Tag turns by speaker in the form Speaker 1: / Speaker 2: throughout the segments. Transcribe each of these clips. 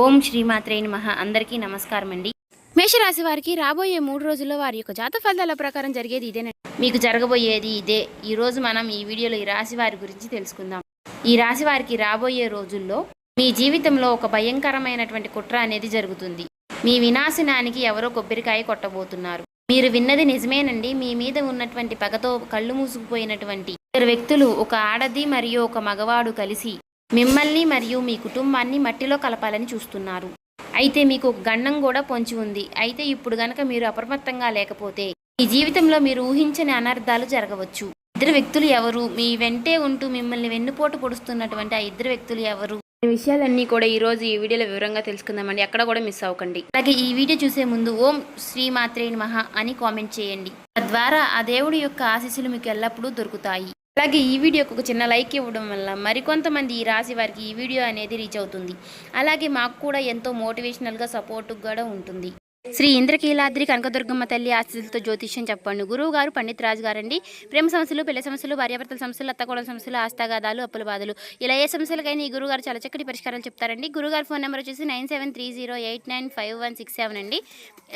Speaker 1: ఓం శ్రీమాత్రే నమః. అందరికీ నమస్కారం అండి.
Speaker 2: మేషరాశి వారికి రాబోయే 3 రోజుల్లో వారి యొక్క జాతక ఫలితాల ప్రకారం జరిగేది ఇదేనండి.
Speaker 1: మీకు జరగబోయేది ఇదే. ఈరోజు మనం ఈ వీడియోలో ఈ రాశి వారి గురించి తెలుసుకుందాం. ఈ రాశి వారికి రాబోయే రోజుల్లో మీ జీవితంలో ఒక భయంకరమైనటువంటి కుట్ర అనేది జరుగుతుంది. మీ వినాశనానికి ఎవరో కొబ్బరికాయ కొట్టబోతున్నారు. మీరు విన్నది నిజమేనండి. మీ మీద ఉన్నటువంటి పగతో కళ్ళు మూసుకుపోయినటువంటి ఇద్దరు వ్యక్తులు, ఒక ఆడది మరియు ఒక మగవాడు కలిసి మిమ్మల్ని మరియు మీ కుటుంబాన్ని మట్టిలో కలపాలని చూస్తున్నారు. అయితే మీకు ఒక గండం కూడా పొంచి ఉంది. అయితే ఇప్పుడు గనక మీరు అప్రమత్తంగా లేకపోతే మీ జీవితంలో మీరు ఊహించని అనర్థాలు జరగవచ్చు. ఇద్దరు వ్యక్తులు ఎవరు? మీ వెంటే ఉంటూ మిమ్మల్ని వెన్నుపోటు పొడుస్తున్నటువంటి ఆ ఇద్దరు వ్యక్తులు ఎవరు? ఈ విషయాలన్నీ కూడా ఈ రోజు ఈ వీడియోలో వివరంగా తెలుసుకుందామండి. ఎక్కడ కూడా మిస్ అవ్వకండి. అలాగే ఈ వీడియో చూసే ముందు ఓం శ్రీమాత్రే నమః అని కామెంట్ చేయండి. తద్వారా ఆ దేవుడి యొక్క ఆశీస్సులు మీకు ఎల్లప్పుడూ దొరుకుతాయి. అలాగే ఈ వీడియోకి ఒక చిన్న లైక్ ఇవ్వడం వల్ల మరికొంతమంది ఈ రాశి వారికి ఈ వీడియో అనేది రీచ్ అవుతుంది. అలాగే మాకు కూడా ఎంతో మోటివేషనల్గా సపోర్ట్ కూడా ఉంటుంది. శ్రీ ఇంద్రకీలాద్రి కనకదుర్గమ్మ తల్లి ఆశీస్సులతో జ్యోతిష్యం చెప్పండి. గురువు గారు పండిత్ రాజు గారండి. ప్రేమ సమస్యలు, పెళ్లి సమస్యలు, భార్యాభర్తల సమస్యలు, అత్తకోడల సమస్యలు, ఆస్తాగాదాలు, అప్పుల బాధలు, ఇలా ఏ సమస్యలకైనా ఈ గురుగారు చాలా చక్కటి పరిష్కారాలు చెప్తారండి. గురుగారు ఫోన్ నెంబర్ వచ్చేసి 9730895167 అండి.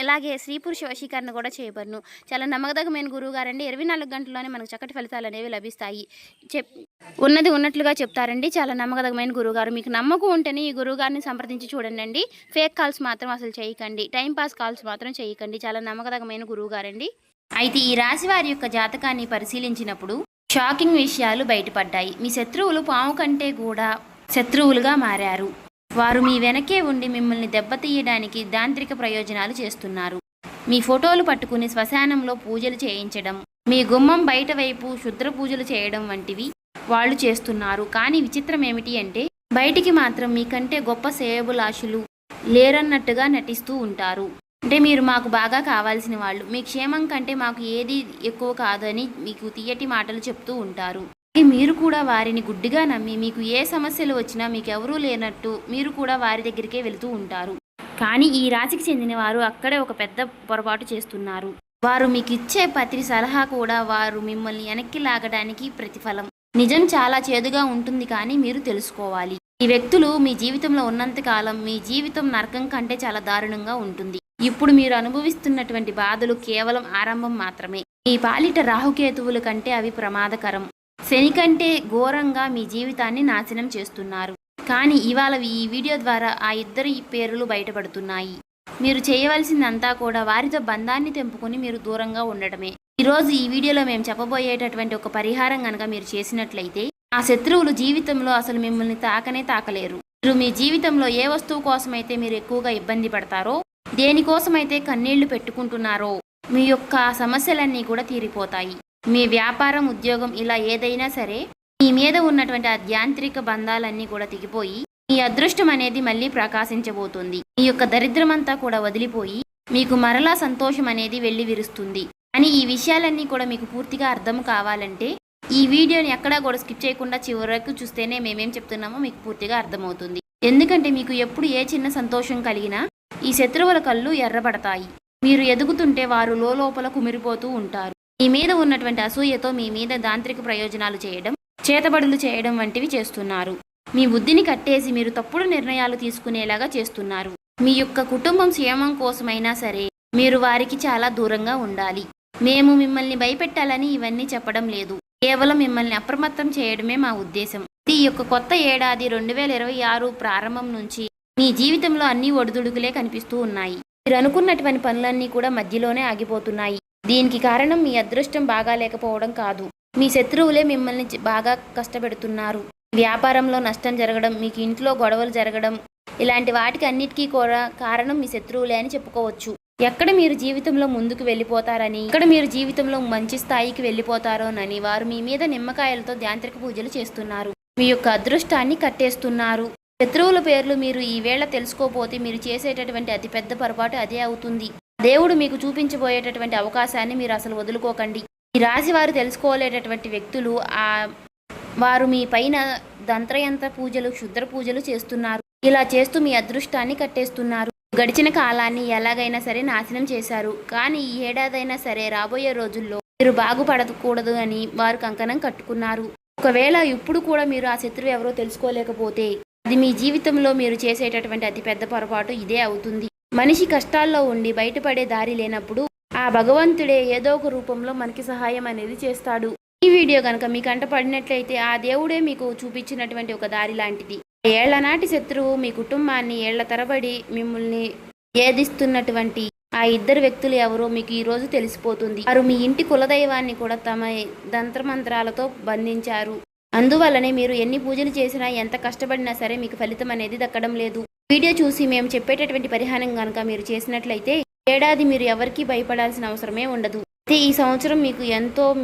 Speaker 1: అలాగే స్త్రీ పురుష వశీకరణ కూడా చేయబడును. చాలా నమ్మకదగమైన గురువు గారండి. 24 గంటల్లోనే మనకు చక్కటి ఫలితాలు అనేవి లభిస్తాయి. ఉన్నది ఉన్నట్లుగా చెప్తారండి. చాలా నమ్మకదగమైన గురువుగారు. మీకు నమ్మకం ఉంటేనే ఈ గురువుగారిని సంప్రదించి చూడండి. ఫేక్ కాల్స్ మాత్రం అసలు చేయకండి. టైంపాస్ కాల్స్ మాత్రం చేయకండి. చాలా నమ్మకదగమైన గురువుగారండి. అయితే ఈ రాశి వారి యొక్క జాతకాన్ని పరిశీలించినప్పుడు షాకింగ్ విషయాలు బయటపడ్డాయి. మీ శత్రువులు పాము కంటే కూడా శత్రువులుగా మారారు. వారు మీ వెనకే ఉండి మిమ్మల్ని దెబ్బతీయడానికి దాంత్రిక ప్రయోజనాలు చేస్తున్నారు. మీ ఫోటోలు పట్టుకుని శ్మశానంలో పూజలు చేయించడం, మీ గుమ్మం బయట వైపు శుద్ర పూజలు చేయడం వంటివి వాళ్ళు చేస్తున్నారు. కానీ విచిత్రం ఏమిటి అంటే బయటికి మాత్రం మీకంటే గొప్ప శ్రేయోభిలాషులు లేరన్నట్టుగా నటిస్తూ ఉంటారు. అంటే మీరు మాకు బాగా కావాల్సిన వాళ్ళు, మీ క్షేమం కంటే మాకు ఏది ఎక్కువ కాదు అని మీకు తీయటి మాటలు చెప్తూ ఉంటారు. మీరు కూడా వారిని గుడ్డిగా నమ్మి మీకు ఏ సమస్యలు వచ్చినా మీకు ఎవరూ లేనట్టు మీరు కూడా వారి దగ్గరికే వెళుతూ ఉంటారు. కానీ ఈ రాశికి చెందిన వారు అక్కడే ఒక పెద్ద పొరపాటు చేస్తున్నారు. వారు మీకు ఇచ్చే ప్రతి సలహా కూడా వారు మిమ్మల్ని వెనక్కి లాగడానికి ప్రతిఫలం. నిజం చాలా చేదుగా ఉంటుంది, కానీ మీరు తెలుసుకోవాలి. ఈ వ్యక్తులు మీ జీవితంలో ఉన్నంతకాలం మీ జీవితం నరకం కంటే చాలా దారుణంగా ఉంటుంది. ఇప్పుడు మీరు అనుభవిస్తున్నటువంటి బాధలు కేవలం ఆరంభం మాత్రమే. మీ పాలిట రాహుకేతువుల కంటే అవి ప్రమాదకరం. శని కంటే ఘోరంగా మీ జీవితాన్ని నాశనం చేస్తున్నారు. కానీ ఇవాళ ఈ వీడియో ద్వారా ఆ ఇద్దరి పేర్లు బయటపడుతున్నాయి. మీరు చేయవలసిందంతా కూడా వారితో బంధాన్ని తెంపుకొని మీరు దూరంగా ఉండటమే. ఈరోజు ఈ వీడియోలో మేము చెప్పబోయేటటువంటి ఒక పరిహారం కనుక మీరు చేసినట్లయితే ఆ శత్రువులు జీవితంలో అసలు మిమ్మల్ని తాకనే తాకలేరు. మీరు మీ జీవితంలో ఏ వస్తువు కోసమైతే మీరు ఎక్కువగా ఇబ్బంది పడతారో, దేనికోసమైతే కన్నీళ్లు పెట్టుకుంటున్నారో మీ యొక్క సమస్యలన్నీ కూడా తీరిపోతాయి. మీ వ్యాపారం, ఉద్యోగం ఇలా ఏదైనా సరే మీ మీద ఉన్నటువంటి ఆ యాంత్రిక బంధాలన్నీ కూడా తెగిపోయి మీ అదృష్టం అనేది మళ్ళీ ప్రకాశించబోతుంది. మీ యొక్క దరిద్రమంతా కూడా వదిలిపోయి మీకు మరలా సంతోషం అనేది వెళ్ళి విరుస్తుంది. అని ఈ విషయాలన్నీ కూడా మీకు పూర్తిగా అర్థం కావాలంటే ఈ వీడియోని ఎక్కడా కూడా స్కిప్ చేయకుండా చివరకు చూస్తేనే మేమేం చెప్తున్నామో మీకు పూర్తిగా అర్థమవుతుంది. ఎందుకంటే మీకు ఎప్పుడు ఏ చిన్న సంతోషం కలిగినా ఈ శత్రువుల కళ్ళు ఎర్రబడతాయి. మీరు ఎదుగుతుంటే వారు లోపల కుమిరిపోతూ ఉంటారు. మీ మీద ఉన్నటువంటి అసూయతో మీ మీద దాంత్రిక ప్రయోజనాలు చేయడం, చేతబడులు చేయడం వంటివి చేస్తున్నారు. మీ బుద్ధిని కట్టేసి మీరు తప్పుడు నిర్ణయాలు తీసుకునేలాగా చేస్తున్నారు. మీ యొక్క కుటుంబం క్షేమం కోసమైనా సరే మీరు వారికి చాలా దూరంగా ఉండాలి. మేము మిమ్మల్ని భయపెట్టాలని ఇవన్నీ చెప్పడం లేదు. కేవలం మిమ్మల్ని అప్రమత్తం చేయడమే మా ఉద్దేశం. ఈ యొక్క కొత్త ఏడాది 2026 ప్రారంభం నుంచి మీ జీవితంలో అన్ని ఒడిదుడుకులే కనిపిస్తూ ఉన్నాయి. మీరు అనుకున్నటువంటి పనులన్నీ కూడా మధ్యలోనే ఆగిపోతున్నాయి. దీనికి కారణం మీ అదృష్టం బాగా లేకపోవడం కాదు, మీ శత్రువులే మిమ్మల్ని బాగా కష్టపెడుతున్నారు. వ్యాపారంలో నష్టం జరగడం, మీకు ఇంట్లో గొడవలు జరగడం, ఇలాంటి వాటికి అన్నిటికీ కూడా కారణం మీ శత్రువులే అని చెప్పుకోవచ్చు. ఎక్కడ మీరు జీవితంలో ముందుకు వెళ్ళిపోతారని, ఎక్కడ మీరు జీవితంలో మంచి స్థాయికి వెళ్ళిపోతారోనని వారు మీ మీద నిమ్మకాయలతో యాంత్రిక పూజలు చేస్తున్నారు. మీ యొక్క అదృష్టాన్ని కట్టేస్తున్నారు. శత్రువుల పేర్లు మీరు ఈవేళ తెలుసుకోపోతే మీరు చేసేటటువంటి అతిపెద్ద పొరపాటు అదే అవుతుంది. దేవుడు మీకు చూపించబోయేటటువంటి అవకాశాన్ని మీరు అసలు వదులుకోకండి. ఈ రాశి వారు తెలుసుకోలేటటువంటి వ్యక్తులు వారు మీ పైన దంత్రయంత్ర పూజలు, క్షుద్ర పూజలు చేస్తున్నారు. ఇలా చేస్తూ మీ అదృష్టాన్ని కట్టేస్తున్నారు. గడిచిన కాలాన్ని ఎలాగైనా సరే నాశనం చేశారు. కానీ ఈ ఏడాదైనా సరే రాబోయే రోజుల్లో మీరు బాగుపడకూడదు అని వారు కంకణం కట్టుకున్నారు. ఒకవేళ ఇప్పుడు కూడా మీరు ఆ శత్రువు ఎవరో తెలుసుకోలేకపోతే అది మీ జీవితంలో మీరు చేసేటటువంటి అతిపెద్ద పొరపాటు ఇదే అవుతుంది. మనిషి కష్టాల్లో ఉండి బయటపడే దారి లేనప్పుడు ఆ భగవంతుడే ఏదో ఒక రూపంలో మనకి సహాయం అనేది చేస్తాడు. ఈ వీడియో కనుక మీ కంట పడినట్లయితే ఆ దేవుడే మీకు చూపించినటువంటి ఒక దారి లాంటిది. ఏళ్ల నాటి శత్రువు మీ కుటుంబాన్ని ఏళ్ల తరబడి మిమ్మల్ని ఏదిస్తున్నటువంటి ఆ ఇద్దరు వ్యక్తులు ఎవరో మీకు ఈ రోజు తెలిసిపోతుంది. వారు మీ ఇంటి కులదైవాన్ని కూడా తమ తంత్రమంత్రాలతో బంధించారు. అందువల్లనే మీరు ఎన్ని పూజలు చేసినా ఎంత కష్టపడినా సరే మీకు ఫలితం అనేది దక్కడం లేదు. వీడియో చూసి మేము చెప్పేటటువంటి పరిహారం కనుక మీరు చేసినట్లయితే ఏడాది మీరు ఎవరికీ భయపడాల్సిన అవసరమే ఉండదు. అయితే ఈ సంవత్సరం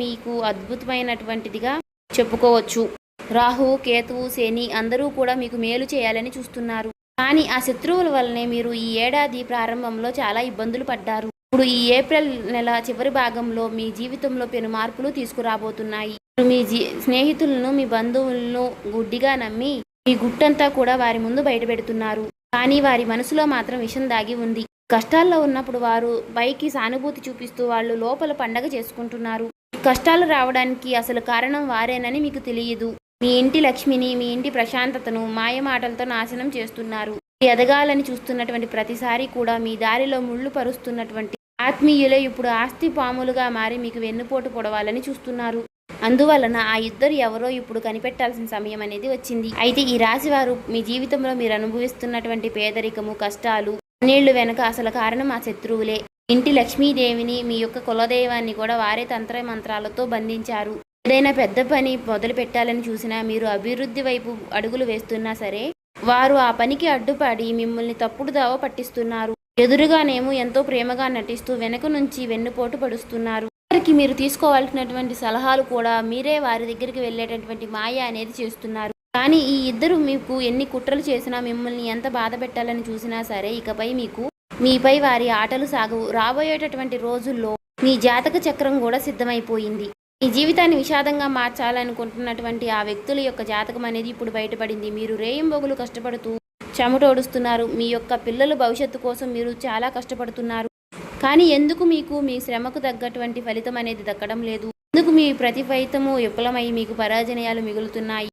Speaker 1: మీకు అద్భుతమైనటువంటిదిగా చెప్పుకోవచ్చు. రాహు, కేతువు, శని అందరూ కూడా మీకు మేలు చేయాలని చూస్తున్నారు. కానీ ఆ శత్రువుల వల్లనే మీరు ఈ ఏడాది ప్రారంభంలో చాలా ఇబ్బందులు పడ్డారు. ఇప్పుడు ఈ ఏప్రిల్ నెల చివరి భాగంలో మీ జీవితంలో పెను మార్పులు తీసుకురాబోతున్నాయి. మీ స్నేహితులను, మీ బంధువులను గుడ్డిగా నమ్మి మీ గుట్టంతా కూడా వారి ముందు బయటపెడుతున్నారు. కానీ వారి మనసులో మాత్రం విషం దాగి ఉంది. కష్టాల్లో ఉన్నప్పుడు వారు పైకి సానుభూతి చూపిస్తూ వాళ్ళు లోపల పండగ చేసుకుంటున్నారు. కష్టాలు రావడానికి అసలు కారణం వారేనని మీకు తెలియదు. మీ ఇంటి లక్ష్మిని, మీ ఇంటి ప్రశాంతతను మాయమాటలతో నాశనం చేస్తున్నారు. ఎదగాలని చూస్తున్నటువంటి ప్రతిసారి కూడా మీ దారిలో ముళ్ళు పరుస్తున్నటువంటి ఆత్మీయులే ఇప్పుడు ఆస్తి పాములుగా మారి మీకు వెన్నుపోటు పొడవాలని చూస్తున్నారు. అందువలన ఆ ఇద్దరు ఎవరో ఇప్పుడు కనిపెట్టాల్సిన సమయం అనేది వచ్చింది. అయితే ఈ రాశి వారు మీ జీవితంలో మీరు అనుభవిస్తున్నటువంటి పేదరికము, కష్టాలు నీళ్లు వెనక అసలు కారణం ఆ శత్రువులే. ఇంటి లక్ష్మీదేవిని, మీ యొక్క కులదైవాన్ని కూడా వారే తంత్ర మంత్రాలతో బంధించారు. ఏదైనా పెద్ద పని మొదలు పెట్టాలని చూసినా, మీరు అభివృద్ధి వైపు అడుగులు వేస్తున్నా సరే వారు ఆ పనికి అడ్డుపడి మిమ్మల్ని తప్పుడు దావ పట్టిస్తున్నారు. ఎదురుగానేమో ఎంతో ప్రేమగా నటిస్తూ వెనక నుంచి వెన్నుపోటు పడుస్తున్నారు. వారికి మీరు తీసుకోవాల్సినటువంటి సలహాలు కూడా మీరే వారి దగ్గరికి వెళ్ళేటటువంటి మాయ అనేది చేస్తున్నారు. కానీ ఈ ఇద్దరు మీకు ఎన్ని కుట్రలు చేసినా, మిమ్మల్ని ఎంత బాధ పెట్టాలని చూసినా సరే ఇకపై మీపై వారి ఆటలు సాగవు. రాబోయేటటువంటి రోజుల్లో మీ జాతక చక్రం కూడా సిద్ధమైపోయింది. మీ జీవితాన్ని విషాదంగా మార్చాలనుకుంటున్నటువంటి ఆ వ్యక్తుల యొక్క జాతకం అనేది ఇప్పుడు బయటపడింది. మీరు రేయింబొగులు కష్టపడుతూ చెమటోడుస్తున్నారు. మీ యొక్క పిల్లల భవిష్యత్తు కోసం మీరు చాలా కష్టపడుతున్నారు. కానీ ఎందుకు మీకు మీ శ్రమకు తగ్గటువంటి ఫలితం అనేది దక్కడం లేదు? ఎందుకు మీ ప్రతి ఫలితము విఫలమై మీకు పరాజయాలు మిగులుతున్నాయి?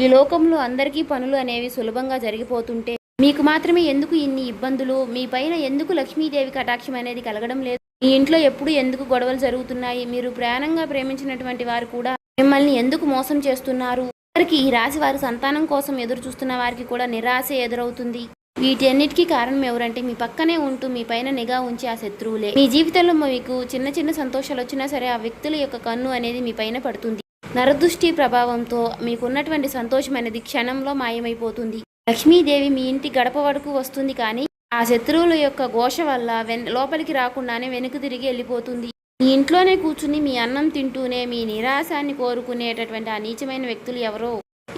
Speaker 1: ఈ లోకంలో అందరికీ పనులు అనేవి సులభంగా జరిగిపోతుంటే మీకు మాత్రమే ఎందుకు ఇన్ని ఇబ్బందులు? మీ పైన ఎందుకు లక్ష్మీదేవి కటాక్షం అనేది కలగడం లేదు? మీ ఇంట్లో ఎప్పుడు ఎందుకు గొడవలు జరుగుతున్నాయి? మీరు ప్రాణంగా ప్రేమించినటువంటి వారు కూడా మిమ్మల్ని ఎందుకు మోసం చేస్తున్నారు? వారికి ఈ రాశి వారు సంతానం కోసం ఎదురు చూస్తున్న వారికి కూడా నిరాశ ఎదురవుతుంది. వీటన్నిటికీ కారణం ఎవరంటే మీ పక్కనే ఉంటూ మీ పైన నిఘా ఉంచి ఆ శత్రువులే. మీ జీవితంలో మీకు చిన్న చిన్న సంతోషాలు వచ్చినా సరే ఆ వ్యక్తుల యొక్క కన్ను అనేది మీ పైన పడుతుంది. నరదృష్టి ప్రభావంతో మీకున్నటువంటి సంతోషం అనేది క్షణంలో మాయమైపోతుంది. లక్ష్మీదేవి మీ ఇంటి గడప వరకు వస్తుంది, కానీ ఆ శత్రువుల యొక్క ఘోష వల్ల లోపలికి రాకుండానే వెనుక తిరిగి వెళ్ళిపోతుంది. మీ ఇంట్లోనే కూర్చుని మీ అన్నం తింటూనే మీ నిరాశాన్ని కోరుకునేటటువంటి ఆ నీచమైన వ్యక్తులు ఎవరో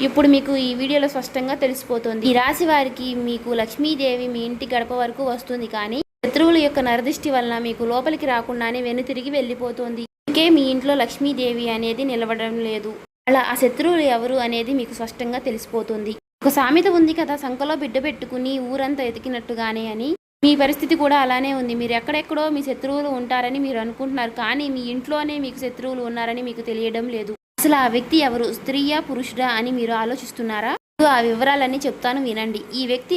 Speaker 1: ఇప్పుడు మీకు ఈ వీడియోలో స్పష్టంగా తెలిసిపోతుంది. ఈ రాశి వారికి మీకు లక్ష్మీదేవి మీ ఇంటి గడప వరకు వస్తుంది, కానీ శత్రువుల యొక్క నరదృష్టి వలన మీకు లోపలికి రాకుండానే వెనుతిరిగి వెళ్ళిపోతుంది. అందుకే మీ ఇంట్లో లక్ష్మీదేవి అనేది నిలబడడం లేదు. అలా ఆ శత్రువులు ఎవరు అనేది మీకు స్పష్టంగా తెలిసిపోతుంది. ఒక సామెత ఉంది కదా, సంకలో బిడ్డ పెట్టుకుని ఊరంతా ఎతికినట్టుగానే అని. మీ పరిస్థితి కూడా అలానే ఉంది. మీరు ఎక్కడెక్కడో మీ శత్రువులు ఉంటారని మీరు అనుకుంటున్నారు, కానీ మీ ఇంట్లోనే మీకు శత్రువులు ఉన్నారని మీకు తెలియడం లేదు. అసలు ఆ వ్యక్తి ఎవరు? స్త్రీయా, పురుషుడా అని మీరు ఆలోచిస్తున్నారా? ఆ వివరాలన్నీ చెప్తాను, వినండి. ఈ వ్యక్తి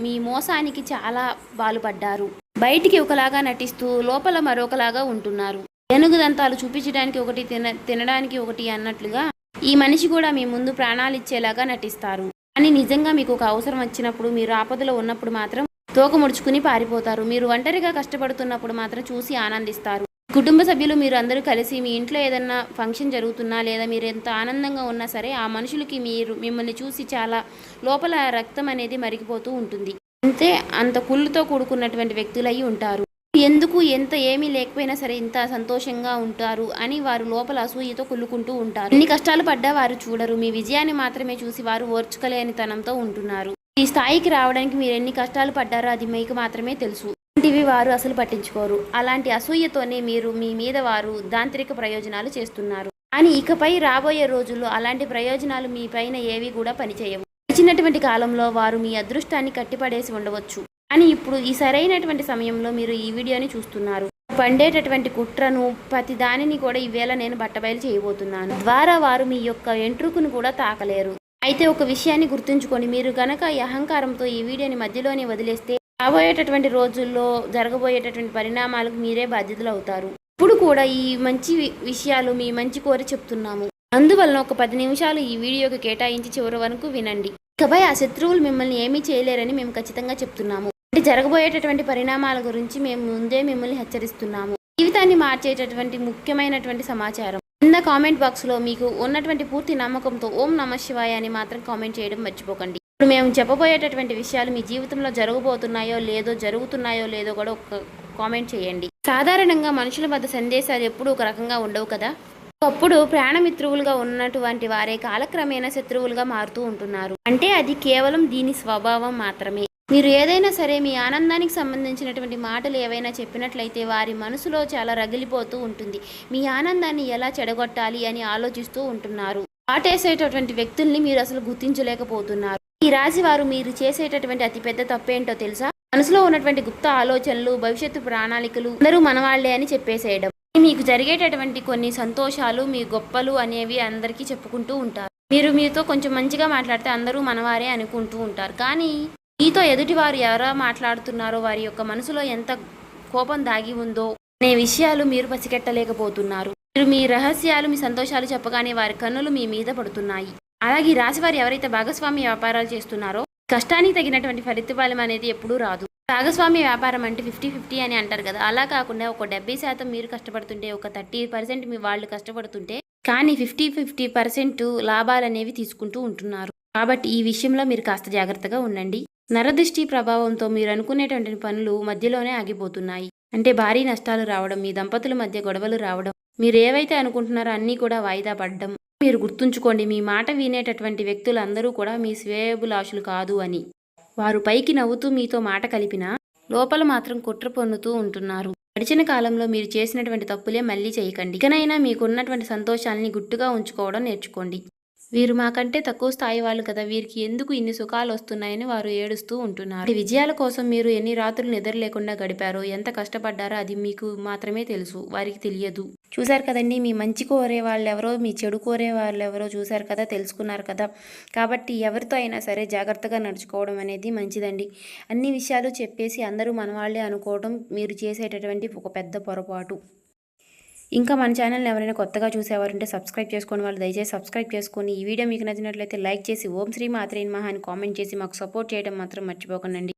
Speaker 1: మీ మోసానికి చాలా బాలుపడ్డారు. బయటికి ఒకలాగా నటిస్తూ లోపల మరొకలాగా ఉంటున్నారు. ఏనుగుదంతాలు చూపించడానికి ఒకటి, తినడానికి ఒకటి అన్నట్లుగా ఈ మనిషి కూడా మీ ముందు ప్రాణాలు ఇచ్చేలాగా నటిస్తారు. కానీ నిజంగా మీకు ఒక అవసరం వచ్చినప్పుడు, మీరు ఆపదలో ఉన్నప్పుడు మాత్రం తోక ముడుచుకుని పారిపోతారు. మీరు ఒంటరిగా కష్టపడుతున్నప్పుడు మాత్రం చూసి ఆనందిస్తారు. కుటుంబ సభ్యులు మీరు అందరూ కలిసి మీ ఇంట్లో ఏదన్నా ఫంక్షన్ జరుగుతున్నా లేదా మీరు ఎంత ఆనందంగా ఉన్నా సరే ఆ మనుషులకి మిమ్మల్ని చూసి చాలా లోపల రక్తం అనేది మరిగిపోతూ ఉంటుంది. అంత కుళ్ళుతో కూడుకున్నటువంటి వ్యక్తులై ఉంటారు. ఎందుకు ఏమీ లేకపోయినా సరే ఇంత సంతోషంగా ఉంటారు అని వారు లోపల అసూయతో కుళ్ళుకుంటూ ఉంటారు. ఎన్ని కష్టాలు పడ్డా వారు చూడరు. మీ విజయాన్ని మాత్రమే చూసి వారు ఓర్చుకోలేని తనంతో ఉంటున్నారు. ఈ స్థాయికి రావడానికి మీరు ఎన్ని కష్టాలు పడ్డారో అది మీకు మాత్రమే తెలుసు. అలాంటివి వారు అసలు పట్టించుకోరు. అలాంటి అసూయతోనే మీరు మీ మీద వారు దాంత్రిక ప్రయోజనాలు చేస్తున్నారు. కానీ ఇకపై రాబోయే రోజుల్లో అలాంటి ప్రయోజనాలు మీ పైన ఏవి కూడా పనిచేయవు. ఇచ్చినటువంటి కాలంలో వారు మీ అదృష్టాన్ని కట్టిపడేసి ఉండవచ్చు. కానీ ఇప్పుడు ఈ సరైనటువంటి సమయంలో మీరు ఈ వీడియోని చూస్తున్నారు. పండేటటువంటి కుట్రను ప్రతి దానిని కూడా ఈవేళ నేను బట్టబయలు చేయబోతున్నాను. ద్వారా వారు మీ యొక్క ఎంట్రుకును కూడా తాకలేరు. అయితే ఒక విషయాన్ని గుర్తుంచుకోండి, మీరు గనక ఈ అహంకారంతో ఈ వీడియోని మధ్యలోనే వదిలేస్తే రాబోయేటటువంటి రోజుల్లో జరగబోయేటటువంటి పరిణామాలకు మీరే బాధ్యతలు అవుతారు. ఇప్పుడు కూడా ఈ మంచి విషయాలు మీ మంచి కోరి చెప్తున్నాము. అందువలన ఒక 10 నిమిషాలు ఈ వీడియోకి కేటాయించి చివరి వరకు వినండి. ఇకపై ఆ శత్రువులు మిమ్మల్ని ఏమీ చేయలేరని మేము ఖచ్చితంగా చెప్తున్నాము. అంటే జరగబోయేటటువంటి పరిణామాల గురించి మేము ముందే మిమ్మల్ని హెచ్చరిస్తున్నాము. జీవితాన్ని మార్చేటటువంటి ముఖ్యమైనటువంటి సమాచారం. కింద కామెంట్ బాక్స్లో మీకు ఉన్నటువంటి పూర్తి నమ్మకంతో ఓం నమః శివాయ అని మాత్రం కామెంట్ చేయడం మర్చిపోకండి. ఇప్పుడు మేము చెప్పబోయేటటువంటి విషయాలు మీ జీవితంలో జరగబోతున్నాయో లేదో, జరుగుతున్నాయో లేదో కూడా ఒక కామెంట్ చేయండి. సాధారణంగా మనుషుల వద్ద సందేశాలు ఎప్పుడూ ఒక రకంగా ఉండవు కదా. ఒకప్పుడు ప్రాణమిత్రువులుగా ఉన్నటువంటి వారే కాలక్రమేణా శత్రువులుగా మారుతూ ఉంటున్నారు. అంటే అది కేవలం దీని స్వభావం మాత్రమే. మీరు ఏదైనా సరే మీ ఆనందానికి సంబంధించినటువంటి మాటలు ఏవైనా చెప్పినట్లయితే వారి మనసులో చాలా రగిలిపోతూ ఉంటుంది. మీ ఆనందాన్ని ఎలా చెడగొట్టాలి అని ఆలోచిస్తూ ఉంటున్నారు. ఆటేసేటటువంటి వ్యక్తుల్ని మీరు అసలు గుర్తించలేకపోతున్నారు. ఈ రాశి వారు మీరు చేసేటటువంటి అతిపెద్ద తప్పేంటో తెలుసా? మనసులో ఉన్నటువంటి గుప్త ఆలోచనలు, భవిష్యత్తు ప్రణాళికలు అందరూ మనవాళ్లే అని చెప్పేసేయడం. మీకు జరిగేటటువంటి కొన్ని సంతోషాలు, మీ గొప్పలు అనేవి అందరికీ చెప్పుకుంటూ ఉంటారు. మీరు మీతో కొంచెం మంచిగా మాట్లాడితే అందరూ మనవారే అనుకుంటూ ఉంటారు. కానీ మీతో ఎదుటివారు ఎలా మాట్లాడుతున్నారో, వారి యొక్క మనసులో ఎంత కోపం దాగి ఉందో అనే విషయాలు మీరు పసిగట్టలేకపోతున్నారు. మీరు మీ రహస్యాలు, మీ సంతోషాలు చెప్పగానే వారి కన్నులు మీ మీద పడుతున్నాయి. అలాగే ఈ రాశి వారు ఎవరైతే భాగస్వామ్య వ్యాపారాలు చేస్తున్నారో కష్టానికి తగినటువంటి ఫలితం అనేది ఎప్పుడూ రాదు. భాగస్వామ్య వ్యాపారం అంటే 50-50 అని అంటారు కదా. అలా కాకుండా ఒక 70% మీరు కష్టపడుతుంటే, ఒక 30% మీ వాళ్ళు కష్టపడుతుంటే, కానీ 50% లాభాలు అనేవి తీసుకుంటూ ఉంటున్నారు. కాబట్టి ఈ విషయంలో మీరు కాస్త జాగ్రత్తగా ఉండండి. నరదృష్టి ప్రభావంతో మీరు అనుకునేటువంటి పనులు మధ్యలోనే ఆగిపోతున్నాయి. అంటే భారీ నష్టాలు రావడం, మీ దంపతుల మధ్య గొడవలు రావడం, మీరు ఏవైతే అనుకుంటున్నారో అన్నీ కూడా వాయిదా పడడం. మీరు గుర్తుంచుకోండి, మీ మాట వినేటటువంటి వ్యక్తులందరూ కూడా మీ శ్రేయోభిలాషులు కాదు అని. వారు పైకి నవ్వుతూ మీతో మాట కలిపినా లోపల మాత్రం కుట్ర పొన్నుతూ ఉంటున్నారు. గడిచిన కాలంలో మీరు చేసినటువంటి తప్పులే మళ్ళీ చేయకండి. ఇకనైనా మీకున్నటువంటి సంతోషాలని గుట్టుగా ఉంచుకోవడం నేర్చుకోండి. వీరు మాకంటే తక్కువ స్థాయి వాళ్ళు కదా, వీరికి ఎందుకు ఇన్ని సుఖాలు వస్తున్నాయని వారు ఏడుస్తూ ఉంటున్నారు. విజయాల కోసం మీరు ఎన్ని రాత్రులు నిద్ర లేకుండా గడిపారో, ఎంత కష్టపడ్డారో అది మీకు మాత్రమే తెలుసు, వారికి తెలియదు. చూశారు కదండి, మీ మంచి కోరే వాళ్ళెవరో, మీ చెడు కోరే వాళ్ళెవరో చూశారు కదా, తెలుసుకున్నారు కదా. కాబట్టి ఎవరితో అయినా సరే జాగ్రత్తగా నడుచుకోవడం అనేది మంచిదండి. అన్ని విషయాలు చెప్పేసి అందరూ మనవాళ్లే అనుకోవడం మీరు చేసేటటువంటి ఒక పెద్ద పొరపాటు. ఇంకా మన ఛానల్ని ఎవరైనా కొత్తగా చూసేవారుంటే సబ్స్క్రైబ్ చేసుకోండి. వాళ్ళు దయచేసి సబ్స్క్రైబ్ చేసుకొని ఈ వీడియో మీకు నచ్చినట్లయితే లైక్ చేసి ఓం శ్రీ మాత్రే నమః అని కామెంట్ చేసి మాకు సపోర్ట్ చేయడం మాత్రం మర్చిపోకండి.